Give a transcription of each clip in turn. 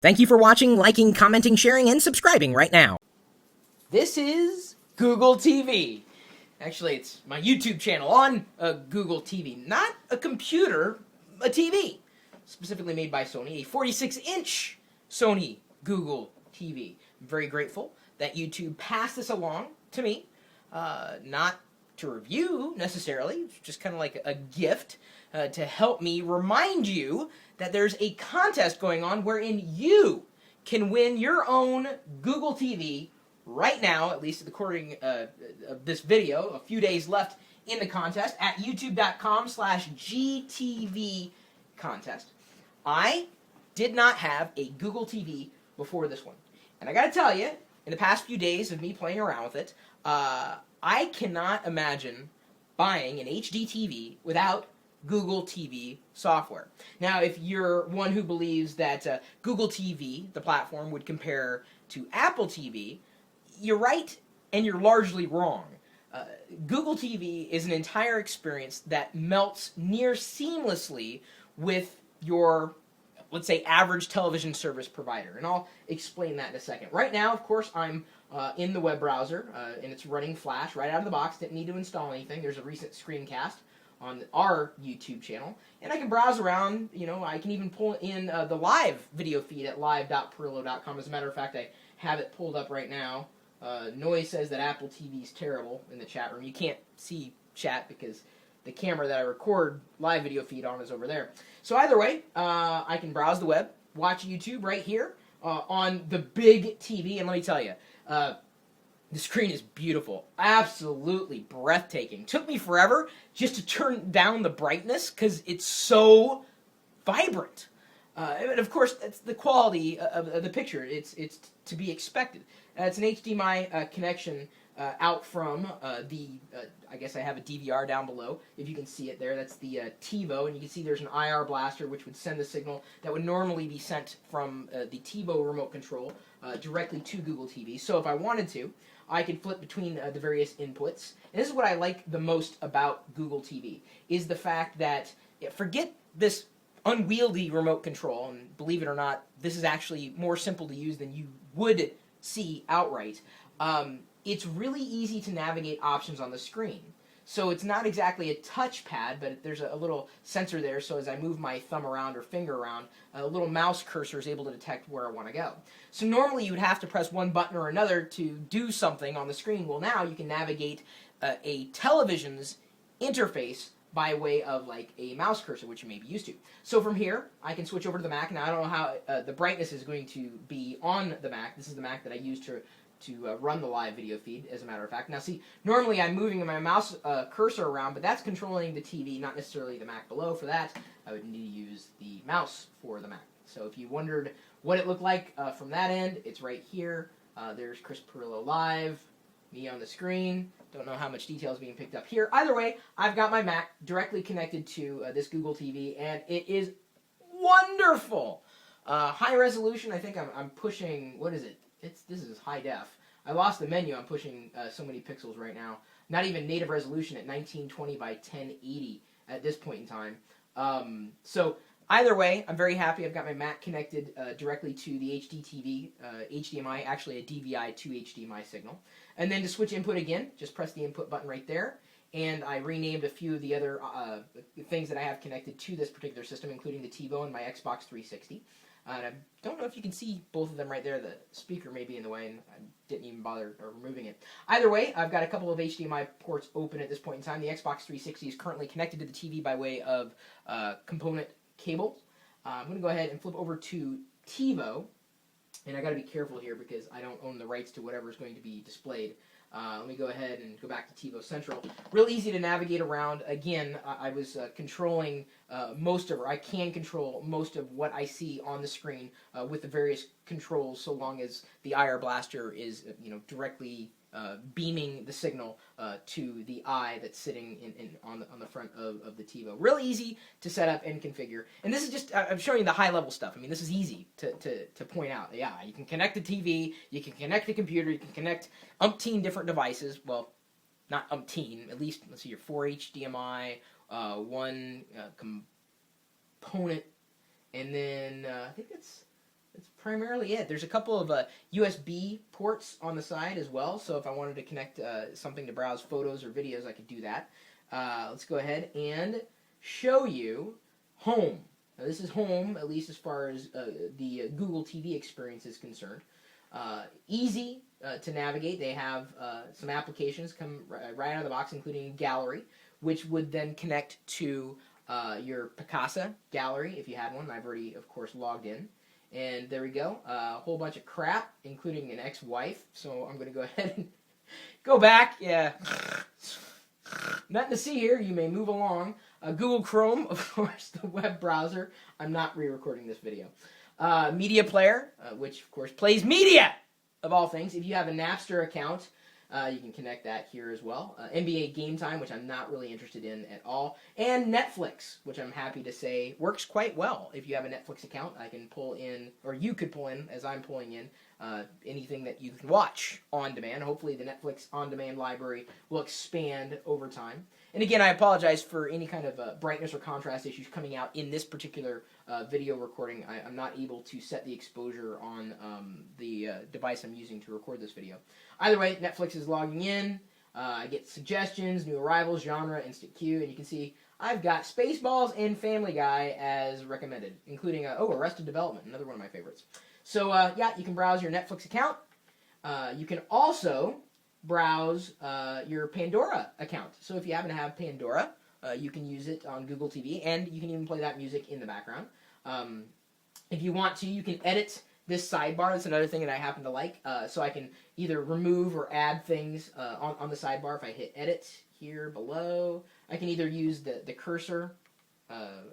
Thank you for watching, liking, commenting, sharing, and subscribing right now. This is Google TV. Actually, it's my YouTube channel on Google TV. Not a computer, a TV. Specifically made by Sony, a 46-inch Sony Google TV. I'm very grateful that YouTube passed this along to me. Not to review, necessarily. It's just kind of like a gift to help me remind you that there's a contest going on wherein you can win your own Google TV right now, at least according of this video, a few days left in the contest at youtube.com/GTV contest. I did not have a Google TV before this one. And I gotta tell you, in the past few days of me playing around with it, I cannot imagine buying an HD TV without Google TV software. Now, if you're one who believes that Google TV, the platform, would compare to Apple TV, you're right, and you're largely wrong. Google TV is an entire experience that melts near seamlessly with your, let's say, average television service provider. And I'll explain that in a second. Right now, of course, I'm in the web browser, and it's running Flash right out of the box. Didn't need to install anything. There's a recent screencast on our YouTube channel, and I can browse around. You know, I can even pull in the live video feed at live.pirillo.com. As a matter of fact, I have it pulled up right now. Noise says that Apple TV is terrible in the chat room. You can't see chat because the camera that I record live video feed on is over there. So either way, I can browse the web, watch YouTube right here on the big TV, and let me tell you, the screen is beautiful. Absolutely breathtaking. Took me forever just to turn down the brightness because it's so vibrant. And of course, that's the quality of the picture. It's to be expected. It's an HDMI connection out from I guess I have a DVR down below. If you can see it there, that's the TiVo, and you can see there's an IR blaster which would send the signal that would normally be sent from the TiVo remote control directly to Google TV. So if I wanted to, I could flip between the various inputs. And this is what I like the most about Google TV, is the fact that, forget this unwieldy remote control, and believe it or not, this is actually more simple to use than you would see outright. It's really easy to navigate options on the screen. So it's not exactly a touchpad, but there's a little sensor there, so as I move my thumb around or finger around, a little mouse cursor is able to detect where I want to go. So normally you would have to press one button or another to do something on the screen. Well, now you can navigate a television's interface by way of like a mouse cursor, which you may be used to. So from here, I can switch over to the Mac. Now I don't know how the brightness is going to be on the Mac. This is the Mac that I use to run the live video feed, as a matter of fact. Now see, normally I'm moving my mouse cursor around, but that's controlling the TV, not necessarily the Mac below. For that, I would need to use the mouse for the Mac. So if you wondered what it looked like from that end, it's right here. There's Chris Pirillo live, me on the screen. Don't know how much detail is being picked up here. Either way, I've got my Mac directly connected to this Google TV, and it is wonderful. High resolution, I think I'm pushing, what is it? This is high def. I lost the menu. I'm pushing so many pixels right now. Not even native resolution at 1920 by 1080 at this point in time. So either way, I'm very happy. I've got my Mac connected directly to the HDTV, HDMI, actually a DVI to HDMI signal. And then to switch input again, just press the input button right there. And I renamed a few of the other things that I have connected to this particular system, including the TiVo and my Xbox 360. And I don't know if you can see both of them right there. The speaker may be in the way, and I didn't even bother removing it. Either way, I've got a couple of HDMI ports open at this point in time. The Xbox 360 is currently connected to the TV by way of component cables. I'm going to go ahead and flip over to TiVo. And I got to be careful here because I don't own the rights to whatever is going to be displayed. Let me go ahead and go back to TiVo Central. Real easy to navigate around. Again, I was controlling I can control most of what I see on the screen with the various controls, so long as the IR blaster is directly beaming the signal to the eye that's sitting on the front of the TiVo. Real easy to set up and configure. And this is just, I'm showing you the high level stuff. I mean, this is easy to point out. Yeah, you can connect the TV, you can connect the computer, you can connect umpteen different devices. Well, not umpteen, at least, let's see here, 4 HDMI, one component, and then I think that's primarily it. There's a couple of USB ports on the side as well, so if I wanted to connect something to browse photos or videos, I could do that. Let's go ahead and show you home. Now, this is home, at least as far as the Google TV experience is concerned. Easy to navigate. They have some applications come right out of the box, including gallery, which would then connect to your Picasa gallery if you had one. I've already, of course, logged in. And there we go. A whole bunch of crap, including an ex-wife. So I'm going to go ahead and go back. Yeah. Nothing to see here. You may move along. Google Chrome, of course, the web browser. I'm not re-recording this video. Media player, which, of course, plays media, of all things. If you have a Napster account, you can connect that here as well. NBA Game Time, which I'm not really interested in at all. And Netflix, which I'm happy to say works quite well. If you have a Netflix account, I can pull in, or you could pull in, as I'm pulling in, anything that you can watch on demand. Hopefully the Netflix on-demand library will expand over time. And again, I apologize for any kind of brightness or contrast issues coming out in this particular video recording. I'm not able to set the exposure on the device I'm using to record this video. Either way, Netflix is logging in. I get suggestions, new arrivals, genre, instant queue, and you can see I've got Spaceballs and Family Guy as recommended, including, Arrested Development, another one of my favorites. So, yeah, you can browse your Netflix account. You can also browse your Pandora account. So if you happen to have Pandora, you can use it on Google TV, and you can even play that music in the background. If you want to, you can edit this sidebar. That's another thing that I happen to like. So I can either remove or add things on the sidebar. If I hit edit here below, I can either use the cursor,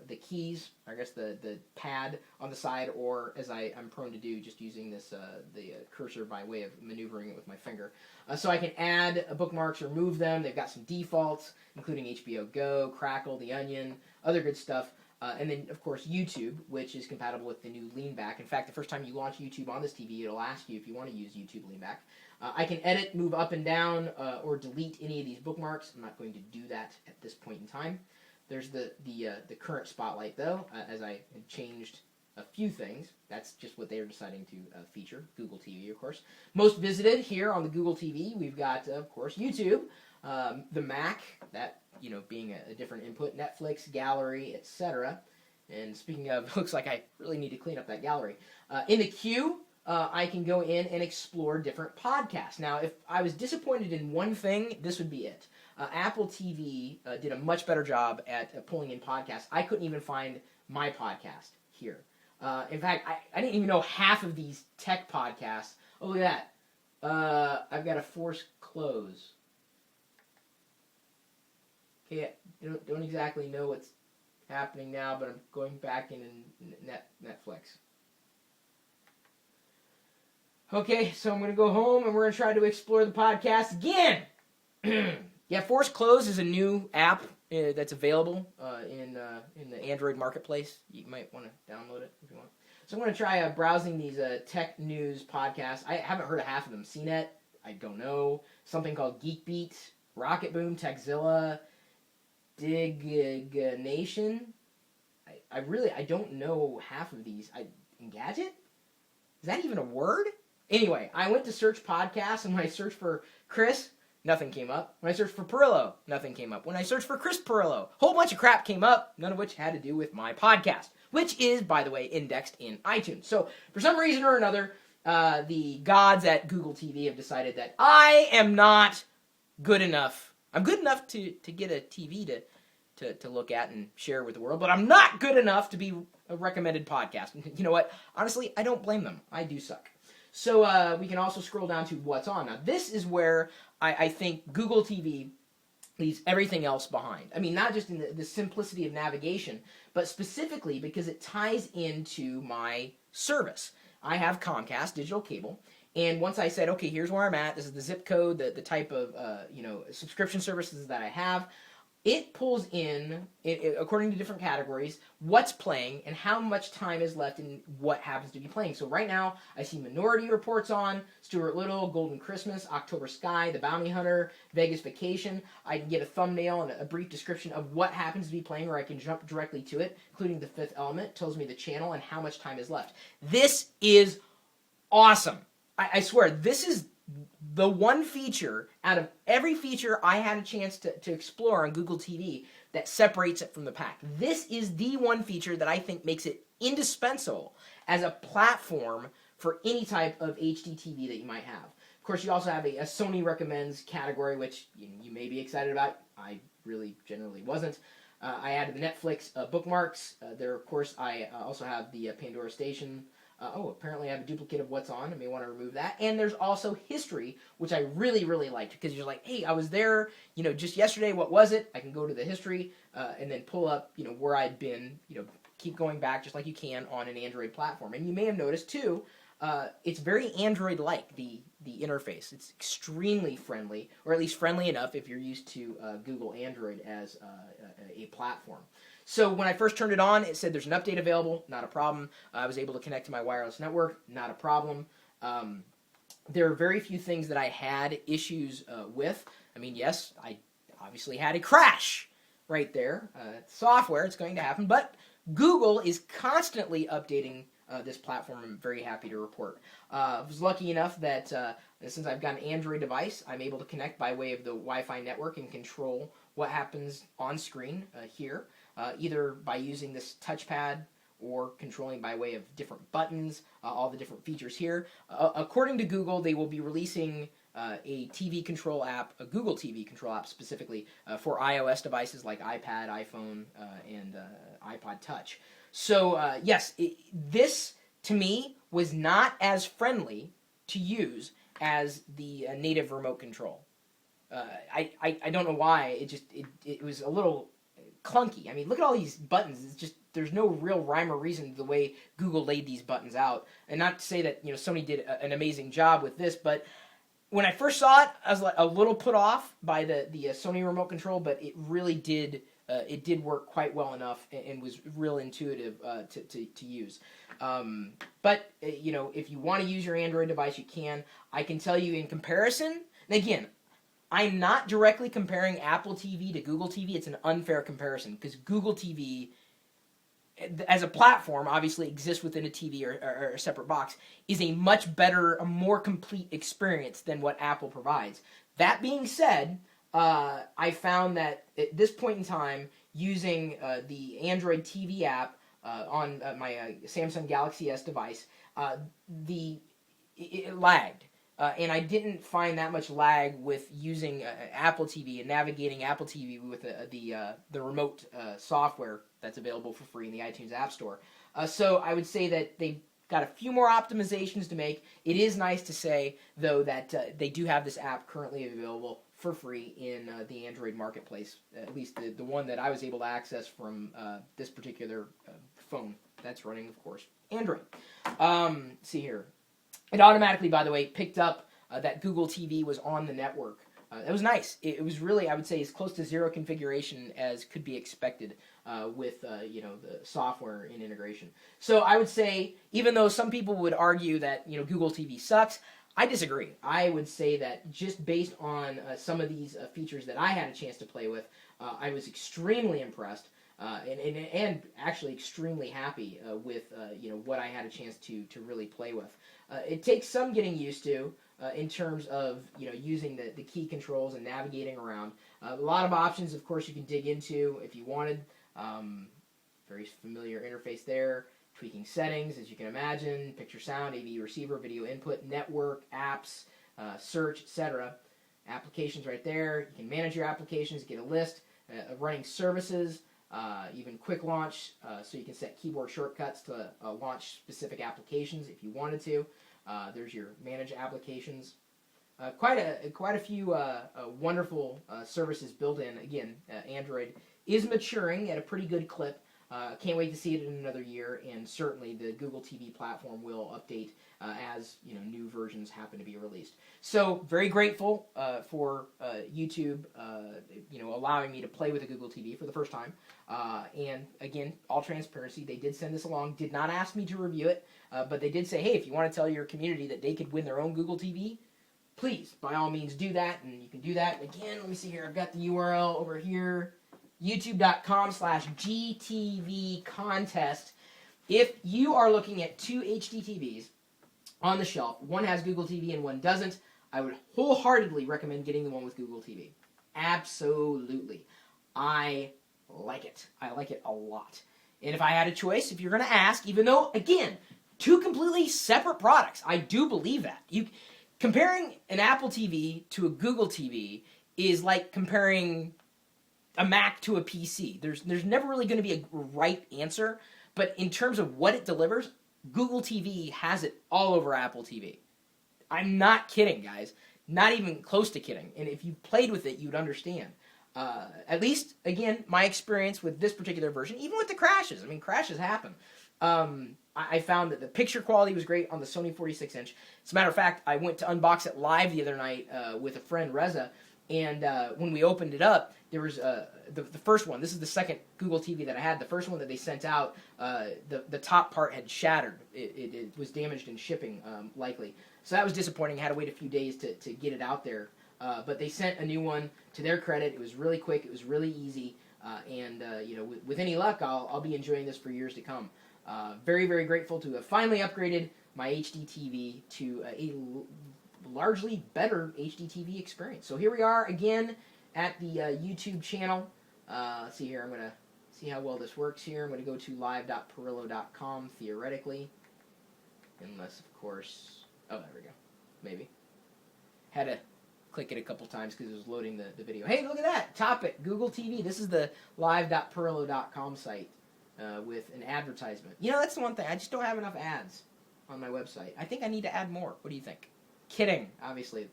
the keys, I guess the pad on the side, or as I'm prone to do, just using this the cursor by way of maneuvering it with my finger. So I can add bookmarks or move them. They've got some defaults, including HBO Go, Crackle, The Onion, other good stuff. And then, of course, YouTube, which is compatible with the new leanback. In fact, the first time you launch YouTube on this TV, it'll ask you if you want to use YouTube leanback. I can edit, move up and down, or delete any of these bookmarks. I'm not going to do that at this point in time. There's the current spotlight, though, as I had changed a few things. That's just what they are deciding to feature. Google TV, of course. Most visited here on the Google TV, we've got, of course, YouTube, the Mac, that being a different input, Netflix, gallery, etc. And speaking of, looks like I really need to clean up that gallery. In the queue, I can go in and explore different podcasts. Now, if I was disappointed in one thing, this would be it. Apple TV did a much better job at pulling in podcasts. I couldn't even find my podcast here. In fact, I didn't even know half of these tech podcasts. Oh, look at that. I've got to force close. Okay, I don't exactly know what's happening now, but I'm going back in Netflix. Okay, so I'm going to go home, and we're going to try to explore the podcast again. Yeah, Force Close is a new app that's available in the Android marketplace. You might want to download it if you want. So I'm going to try browsing these tech news podcasts. I haven't heard of half of them. CNET, I don't know. Something called Geek Beat, Rocket Boom, Techzilla, Dignation. I don't know half of these. Engadget? Is that even a word? Anyway, I went to search podcasts, and when I searched for Chris, nothing came up. When I searched for Pirillo, nothing came up. When I searched for Chris Pirillo, a whole bunch of crap came up, none of which had to do with my podcast, which is, by the way, indexed in iTunes. So, for some reason or another, the gods at Google TV have decided that I am not good enough. I'm good enough to get a TV to look at and share with the world, but I'm not good enough to be a recommended podcast. You know what? Honestly, I don't blame them. I do suck. So we can also scroll down to what's on. Now, this is where I think Google TV leaves everything else behind. I mean, not just in the simplicity of navigation, but specifically because it ties into my service. I have Comcast digital cable, and once I said, okay, here's where I'm at, this is the zip code, the type of subscription services that I have, it pulls in, according to different categories, what's playing and how much time is left and what happens to be playing. So right now, I see Minority Report's on, Stuart Little, Golden Christmas, October Sky, The Bounty Hunter, Vegas Vacation. I can get a thumbnail and a brief description of what happens to be playing, or I can jump directly to it, including The Fifth Element. It tells me the channel and how much time is left. This is awesome. I swear, this is the one feature out of every feature I had a chance to explore on Google TV that separates it from the pack. This is the one feature that I think makes it indispensable as a platform for any type of HD TV that you might have. Of course, you also have a Sony Recommends category, which you may be excited about. I really generally wasn't. I added the Netflix bookmarks. There, of course, I also have the Pandora Station. Apparently I have a duplicate of what's on. I may want to remove that. And there's also history, which I really, really liked, because you're like, hey, I was there, just yesterday. What was it? I can go to the history and then pull up, where I'd been. Keep going back just like you can on an Android platform. And you may have noticed too, it's very Android-like, the interface. It's extremely friendly, or at least friendly enough if you're used to Google Android as a platform. So when I first turned it on, it said there's an update available, not a problem. I was able to connect to my wireless network, not a problem. There are very few things that I had issues with. I mean, yes, I obviously had a crash right there. Software, it's going to happen, but Google is constantly updating this platform. I'm very happy to report. I was lucky enough that since I've got an Android device, I'm able to connect by way of the Wi-Fi network and control what happens on screen here. Either by using this touchpad or controlling by way of different buttons, all the different features here. According to Google, they will be releasing a TV control app, a Google TV control app specifically, for iOS devices like iPad, iPhone, and iPod Touch. So, yes, this, to me, was not as friendly to use as the native remote control. I don't know why. It was a little clunky. I mean, look at all these buttons. It's just, there's no real rhyme or reason to the way Google laid these buttons out. And not to say that Sony did an amazing job with this, but when I first saw it, I was like a little put off by the Sony remote control, but it really did work quite well enough and was real intuitive to use. But if you want to use your Android device, you can. I can tell you in comparison, and again, I'm not directly comparing Apple TV to Google TV. It's an unfair comparison because Google TV, as a platform, obviously exists within a TV or a separate box, is a much better, a more complete experience than what Apple provides. That being said, I found that at this point in time, using the Android TV app on my Samsung Galaxy S device, it lagged. And I didn't find that much lag with using Apple TV and navigating Apple TV with the remote software that's available for free in the iTunes App Store. So I would say that they've got a few more optimizations to make. It is nice to say, though, that they do have this app currently available for free in the Android marketplace, at least the one that I was able to access from this particular phone. That's running, of course, Android. See here. It automatically, by the way, picked up that Google TV was on the network. It was nice. It was really, I would say, as close to zero configuration as could be expected with the software and integration. So I would say, even though some people would argue that Google TV sucks, I disagree. I would say that just based on some of these features that I had a chance to play with, I was extremely impressed. And actually extremely happy with what I had a chance to really play with. It takes some getting used to in terms of using the key controls and navigating around. A lot of options, of course, you can dig into if you wanted. Very familiar interface there. Tweaking settings, as you can imagine. Picture, sound, AV receiver, video input, network, apps, search, etc. Applications right there. You can manage your applications, get a list of running services. Even quick launch, so you can set keyboard shortcuts to launch specific applications if you wanted to. There's your manage applications. Quite a few wonderful services built in. Again, Android is maturing at a pretty good clip. Can't wait to see it in another year, and certainly the Google TV platform will update as new versions happen to be released. So very grateful for YouTube, allowing me to play with the Google TV for the first time. And again, all transparency, they did send this along. Did not ask me to review it, but they did say, hey, if you want to tell your community that they could win their own Google TV, please, by all means, do that, and you can do that. Again, let me see here. I've got the URL over here. youtube.com/GTV contest. If you are looking at two HD TVs on the shelf, one has Google TV and one doesn't, I would wholeheartedly recommend getting the one with Google TV. Absolutely. I like it. I like it a lot. And if I had a choice, if you're going to ask, even though, again, two completely separate products, I do believe that. Comparing an Apple TV to a Google TV is like comparing a Mac to a PC. There's never really going to be a right answer, but in terms of what it delivers, Google TV has it all over Apple TV. I'm not kidding, guys. Not even close to kidding. And if you played with it, you'd understand. At least, again, my experience with this particular version, even with the crashes. I mean, crashes happen. I found that the picture quality was great on the Sony 46-inch. As a matter of fact, I went to unbox it live the other night with a friend, Reza, and when we opened it up, there was the first one. This is the second Google TV that I had. The first one that they sent out, the top part had shattered. It was damaged in shipping, likely. So that was disappointing. I had to wait a few days to get it out there. But they sent a new one. To their credit, it was really quick. It was really easy. And with any luck, I'll be enjoying this for years to come. Very, very grateful to have finally upgraded my HD TV to a largely better HD TV experience. So here we are again at the YouTube channel. Let's see here. I'm going to see how well this works here. I'm going to go to live.pirillo.com theoretically. Unless, of course... Oh, there we go. Maybe. Had to click it a couple times because it was loading the video. Hey, look at that! Topic, Google TV. This is the live.pirillo.com site with an advertisement. That's the one thing. I just don't have enough ads on my website. I think I need to add more. What do you think? Kidding. Obviously, if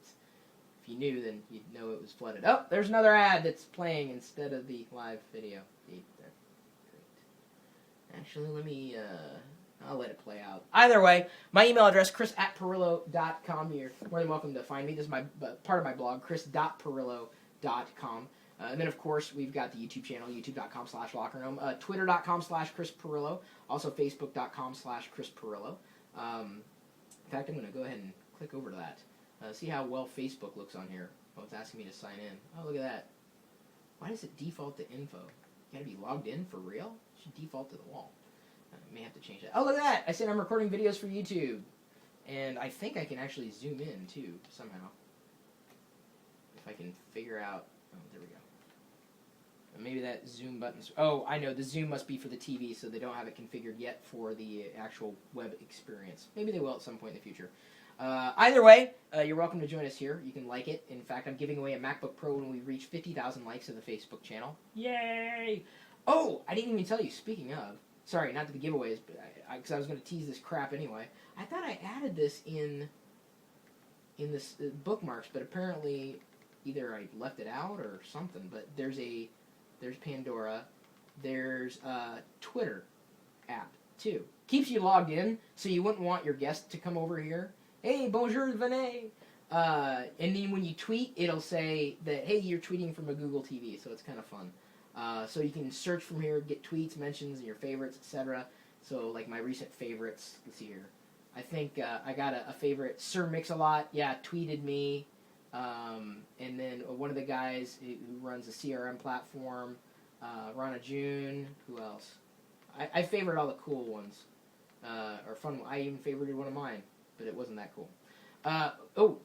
you knew, then you'd know it was flooded. Oh, there's another ad that's playing instead of the live video feed. Great. Actually, let me... I'll let it play out. Either way, my email address, chris@pirillo.com. You're more than welcome to find me. This is my part of my blog, chris.pirillo.com. And then, of course, we've got the YouTube channel, youtube.com/lockerroom, twitter.com/Chris Pirillo, also facebook.com/Chris Pirillo. In fact, I'm going to go ahead and click over to that. See how well Facebook looks on here. Oh, it's asking me to sign in. Oh, look at that. Why does it default to info? You got to be logged in for real? It should default to the wall. I may have to change that. Oh, look at that! I said I'm recording videos for YouTube. And I think I can actually zoom in, too, somehow. If I can figure out... Oh, there we go. Maybe that zoom button's... Oh, I know. The zoom must be for the TV, so they don't have it configured yet for the actual web experience. Maybe they will at some point in the future. Either way, you're welcome to join us here. You can like it. In fact, I'm giving away a MacBook Pro when we reach 50,000 likes on the Facebook channel. Yay! Oh, I didn't even tell you, speaking of... Sorry, not the giveaways, but because I was going to tease this crap anyway. I thought I added this in this bookmarks, but apparently either I left it out or something. But there's Pandora, there's a Twitter app too. Keeps you logged in, so you wouldn't want your guest to come over here. Hey, bonjour, venez. And then when you tweet, it'll say that hey, you're tweeting from a Google TV, so it's kind of fun. So you can search from here, get tweets, mentions, and your favorites, etc. So, like my recent favorites, let's see here. I think I got a favorite, Sir Mix-a-Lot, tweeted me. And then one of the guys who runs a CRM platform, Rana June, who else? I favored all the cool ones, or fun ones. I even favorited one of mine, but it wasn't that cool.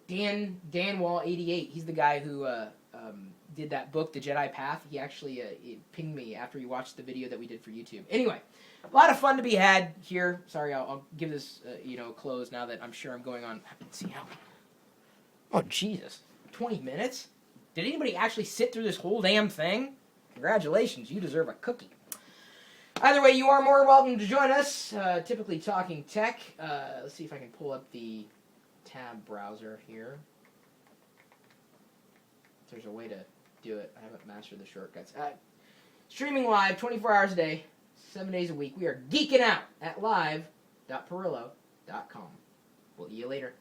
Dan Wall 88, he's the guy who... did that book, The Jedi Path. He actually pinged me after he watched the video that we did for YouTube. Anyway, a lot of fun to be had here. Sorry, I'll give this a close now that I'm sure I'm going on. Let's see how. Oh Jesus, 20 minutes? Did anybody actually sit through this whole damn thing? Congratulations, you deserve a cookie. Either way, you are more welcome to join us. Typically talking tech. Let's see if I can pull up the tab browser here. If there's a way to do it. I haven't mastered the shortcuts. Streaming live 24 hours a day, 7 days a week. We are geeking out at live.pirillo.com. We'll see you later.